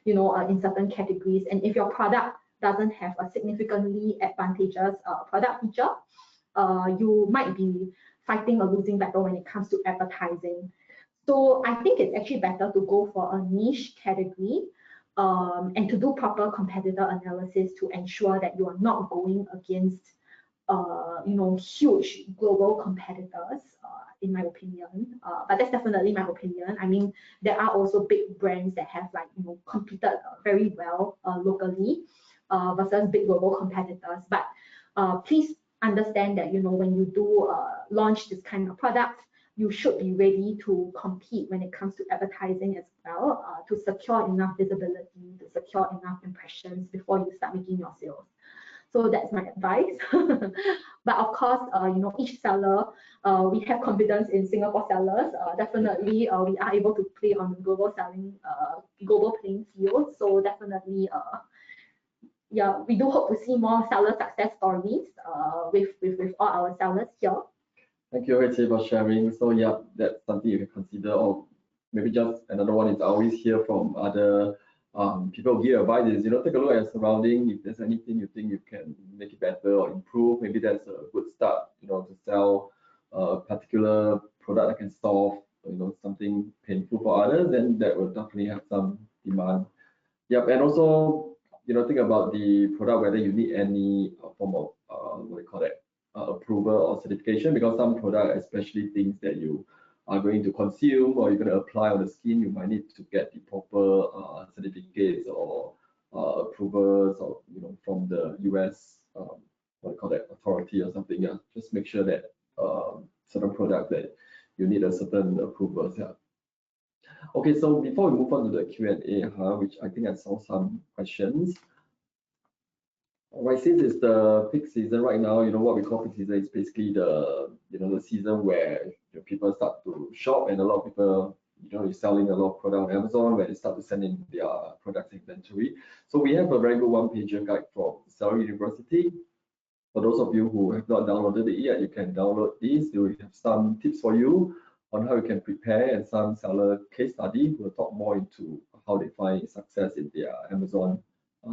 in certain categories. And if your product doesn't have a significantly advantageous product feature, you might be fighting a losing battle when it comes to advertising. So I think it's actually better to go for a niche category and to do proper competitor analysis to ensure that you are not going against, huge global competitors, in my opinion. But that's definitely my opinion. I mean, there are also big brands that have competed very well locally versus big global competitors. But please understand that, when you do launch this kind of product, you should be ready to compete when it comes to advertising as well, to secure enough visibility, to secure enough impressions before you start making your sales. So that's my advice. But of course, each seller, we have confidence in Singapore sellers. Definitely, we are able to play on global playing field. So definitely, yeah, we do hope to see more seller success stories with all our sellers here. Thank you, Hui for sharing. So yeah, that's something you can consider. Or maybe just another one is I always hear from other people give advice is, take a look at your surrounding. If there's anything you think you can make it better or improve, maybe that's a good start, to sell a particular product that can solve, something painful for others, then that will definitely have some demand. Yep, and also, think about the product, whether you need any form of, approval or certification, because some product, especially things that you are going to consume or you're going to apply on the skin, you might need to get the proper certificates or approvals, or from the US authority or something. Yeah, just make sure that certain product that you need a certain approvals. Yeah. Okay, so before we move on to the Q&A, which I think I saw some questions. Right, since it's the peak season right now, what we call peak season is basically the the season where people start to shop, and a lot of people you're selling a lot of product on Amazon, where they start to send in their product inventory. So we have a very good one-pager guide from Seller University. For those of you who have not downloaded it yet, you can download this. They will have some tips for you on how you can prepare, and some seller case study. We'll talk more into how they find success in their Amazon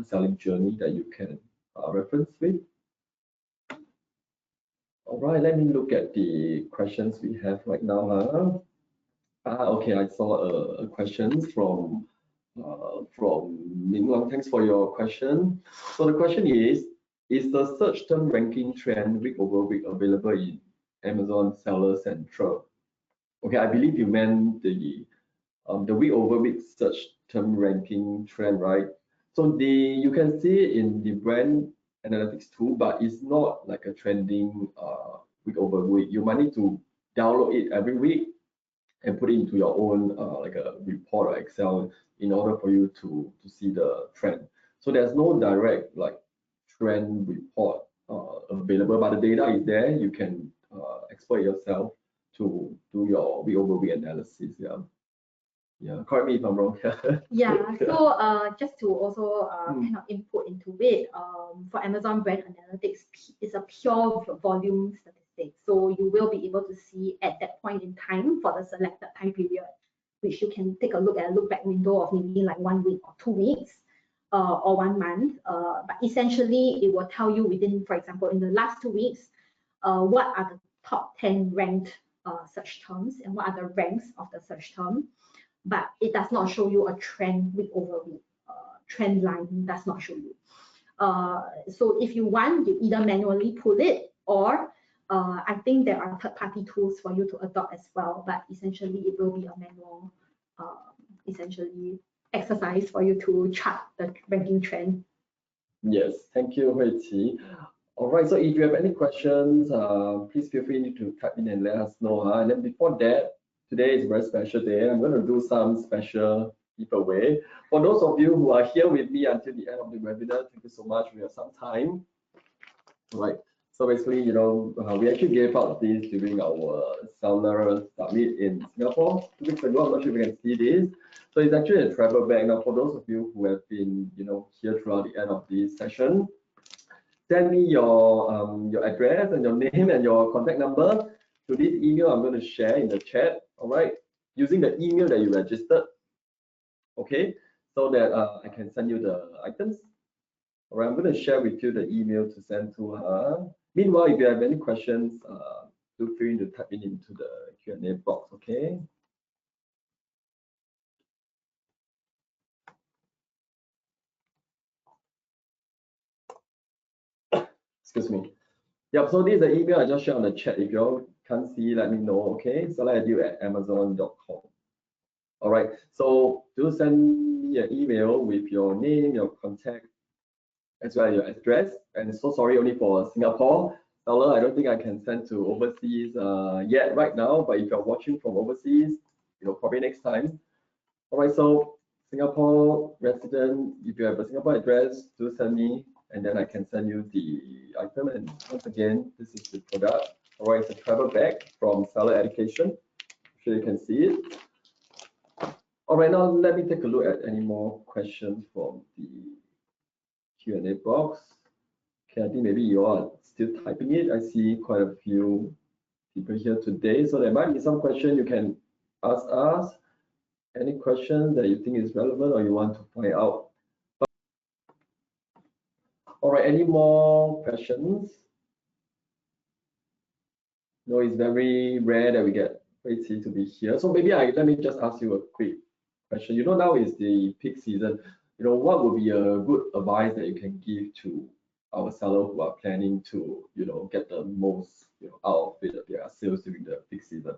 selling journey that you can reference with. All right, let me look at the questions we have right now. Okay, I saw a question from Ming Wang. Thanks for your question. So the question is the search term ranking trend week over week available in Amazon Seller Central? Okay, I believe you meant the week over week search term ranking trend, right? So you can see it in the brand analytics tool, but it's not like a trending week over week. You might need to download it every week and put it into your own like a report or Excel in order for you to see the trend. So there's no direct trend report available, but the data is there. You can exploit yourself to do your week over week analysis. Yeah, correct me if I'm wrong. Yeah, so just to also kind of input into it, for Amazon brand analytics, it's a pure volume statistic. So you will be able to see at that point in time for the selected time period, which you can take a look at a look back window of maybe like 1 week or 2 weeks or 1 month. But essentially, it will tell you within, for example, in the last 2 weeks, what are the top 10 ranked search terms and what are the ranks of the search term. But it does not show you a trend week over week. Trend line does not show you. So if you want, you either manually pull it, or I think there are third-party tools for you to adopt as well. But essentially, it will be a manual, essentially exercise for you to chart the ranking trend. Yes, thank you, Hui Qi. All right, so if you have any questions, please feel free to type in and let us know. And then before that, today is a very special day. I'm going to do some special giveaway. For those of you who are here with me until the end of the webinar, thank you so much. We have some time. All right. So basically, we actually gave out this during our seller summit in Singapore 2 weeks ago. I'm not sure if you can see this. So it's actually a travel bag. Now, for those of you who have been, here throughout the end of this session, send me your address and your name and your contact number to this email I'm going to share in the chat. All right, using the email that you registered. Okay, so that I can send you the items. All right, I'm going to share with you the email to send to her. Meanwhile, if you have any questions, feel free to type in into the Q&A box. Okay. Excuse me. Yep, so this is the email I just shared on the chat. If you all can't see, let me know, okay? seller@amazon.com. All right, so do send me an email with your name, your contact, as well as your address. And so sorry, only for Singapore seller. I don't think I can send to overseas yet right now, but if you're watching from overseas, probably next time. All right, so Singapore resident, if you have a Singapore address, do send me, and then I can send you the item. And once again, this is the product. All right, it's a travel bag from Seller Education. I'm sure you can see it. All right, now let me take a look at any more questions from the Q&A box. Okay, I think maybe you are still typing it. I see quite a few people here today, so there might be some question you can ask us. Any question that you think is relevant or you want to point out? All right, any more questions? No, it's very rare that we get Hui Qi to be here. So maybe let me just ask you a quick question. Now is the peak season. What would be a good advice that you can give to our seller who are planning to, get the most out of their sales during the peak season?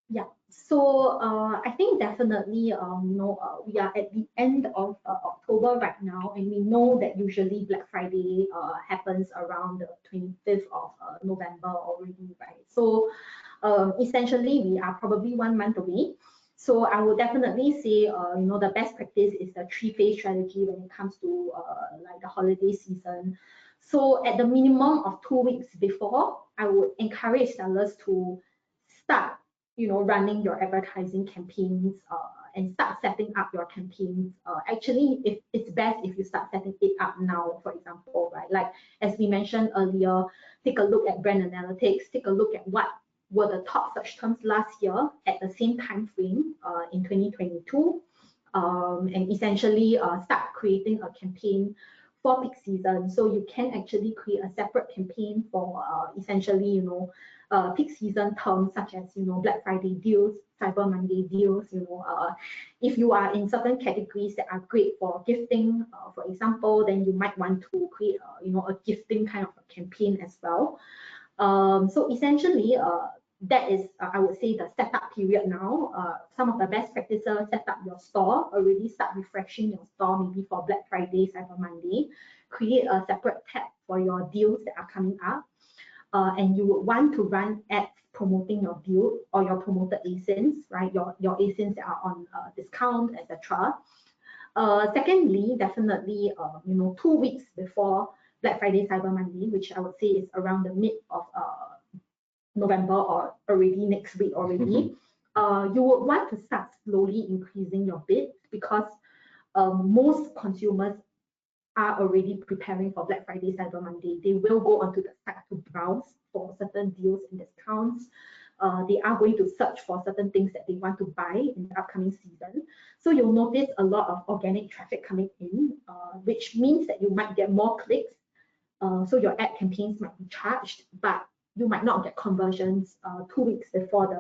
Yeah, so I think definitely, we are at the end of October right now, and we know that usually Black Friday happens around the 25th of November already, right? So essentially, we are probably 1 month away. So I would definitely say, the best practice is the 3-phase strategy when it comes to like the holiday season. So at the minimum of 2 weeks before, I would encourage sellers to start running your advertising campaigns and start setting up your campaigns. Actually, it's best if you start setting it up now, for example, right? Like as we mentioned earlier, take a look at brand analytics, take a look at what were the top search terms last year at the same time frame in 2022, and essentially start creating a campaign for peak season. So you can actually create a separate campaign for essentially, peak season terms such as Black Friday deals, Cyber Monday deals. If you are in certain categories that are great for gifting, for example, then you might want to create a gifting kind of a campaign as well. So essentially, that is, I would say, the setup period now. Some of the best practices: set up your store, already start refreshing your store maybe for Black Friday, Cyber Monday. Create a separate tab for your deals that are coming up. And you would want to run ads promoting your deal or your promoted ASINs, right? Your ASINs that are on discount, etc. Secondly, definitely, 2 weeks before Black Friday, Cyber Monday, which I would say is around the mid of November or already next week already, you would want to start slowly increasing your bids because most consumers are already preparing for Black Friday, Cyber Monday. They will go onto the site to browse for certain deals and discounts. They are going to search for certain things that they want to buy in the upcoming season. So you'll notice a lot of organic traffic coming in, which means that you might get more clicks. So your ad campaigns might be charged, but you might not get conversions 2 weeks before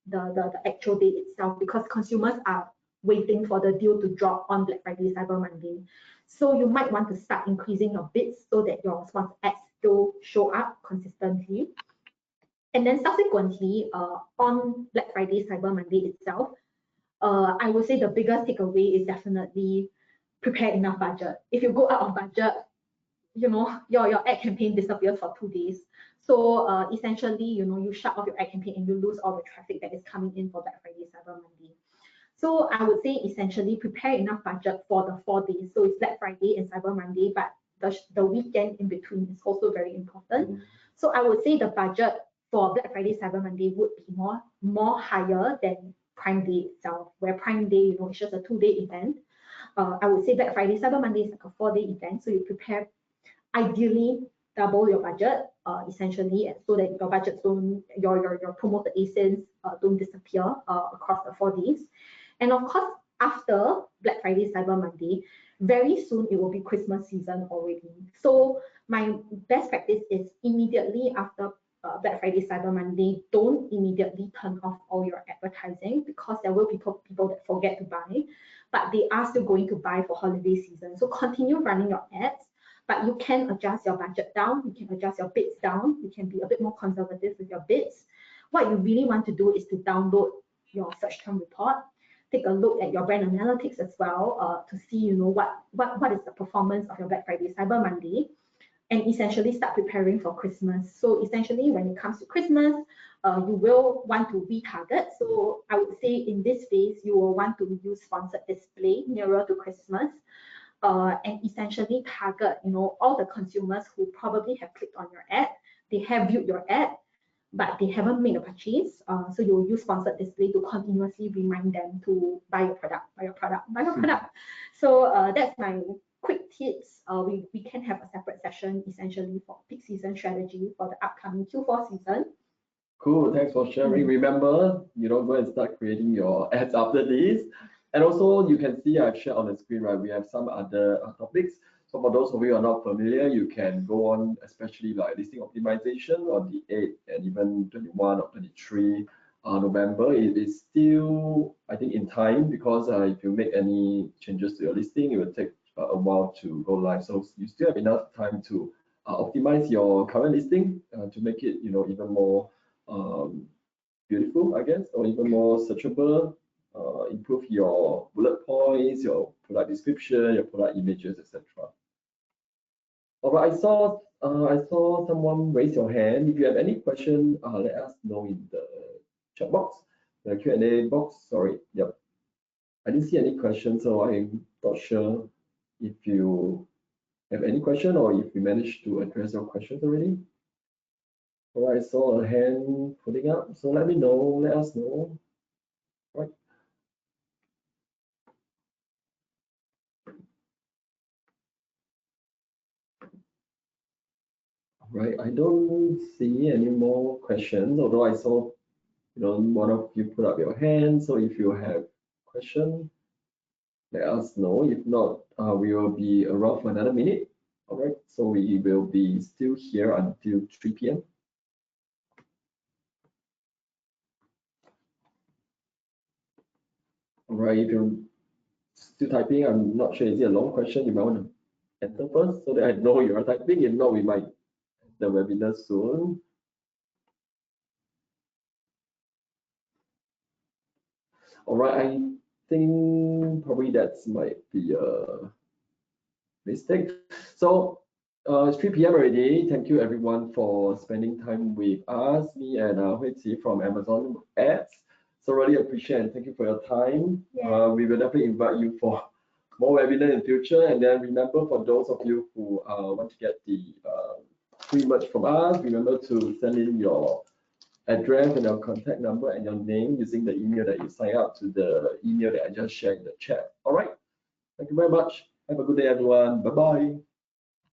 the actual date itself, because consumers are waiting for the deal to drop on Black Friday, Cyber Monday. So you might want to start increasing your bids so that your sponsored ads still show up consistently. And then subsequently, on Black Friday, Cyber Monday itself, I would say the biggest takeaway is definitely prepare enough budget. If you go out of budget, your ad campaign disappears for 2 days. So essentially, you shut off your ad campaign and you lose all the traffic that is coming in for Black Friday, Cyber Monday. So I would say essentially prepare enough budget for the 4 days. So it's Black Friday and Cyber Monday, but the weekend in between is also very important. So I would say the budget for Black Friday, Cyber Monday would be more higher than Prime Day itself, where Prime Day, it's just a 2-day event. I would say Black Friday, Cyber Monday is like a 4-day event. So you prepare ideally double your budget, essentially, so that your budgets don't, your promoted ASINs don't disappear across the 4 days. And of course, after Black Friday, Cyber Monday, very soon it will be Christmas season already. So my best practice is immediately after Black Friday, Cyber Monday, don't immediately turn off all your advertising, because there will be people that forget to buy, but they are still going to buy for holiday season. So continue running your ads, but you can adjust your budget down, you can adjust your bids down, you can be a bit more conservative with your bids. What you really want to do is to download your search term report, take a look at your brand analytics as well, to see what is the performance of your Black Friday, Cyber Monday, and essentially start preparing for Christmas. So essentially, when it comes to Christmas, you will want to retarget. So I would say in this phase, you will want to use sponsored display nearer to Christmas, and essentially target all the consumers who probably have clicked on your ad, they have viewed your ad, but they haven't made a purchase. So you'll use sponsored display to continuously remind them to buy your product, buy your product, buy your product. So that's my quick tips. We can have a separate session essentially for peak season strategy for the upcoming Q4 season. Cool, thanks for sharing. Remember, go and start creating your ads after this. And also, you can see I've shared on the screen, right? We have some other topics. So for those of you who are not familiar, you can go on, especially like listing optimization on the 8th and even 21 or 23 November. It is still, I think, in time, because if you make any changes to your listing, it will take a while to go live. So you still have enough time to optimize your current listing to make it, even more beautiful, I guess, or even more searchable. Improve your bullet points, your product description, your product images, etc. All right, I saw someone raise your hand. If you have any question, let us know in the chat box, the Q&A box. Sorry, yep. I didn't see any questions, so I'm not sure if you have any question or if we managed to address your questions already. All right, I saw a hand putting up, so let us know. All right. Right, I don't see any more questions, although I saw one of you put up your hand. So if you have question, let us know. If not, we will be around for another minute. All right, so we will be still here until 3 p.m. All right, if you're still typing, I'm not sure, is it a long question? You might want to enter first so that I know you're typing. If not, we might end the webinar soon. All right, I think probably that might be a mistake. So it's 3 p.m. already. Thank you everyone for spending time with us, me and Hui Qi from Amazon Ads. So really appreciate and thank you for your time. Yeah. We will definitely invite you for more webinars in future. And then remember, for those of you who want to get the free merch from us, remember to send in your address and your contact number and your name using the email that you sign up to the email that I just shared in the chat. All right. Thank you very much. Have a good day, everyone. Bye-bye.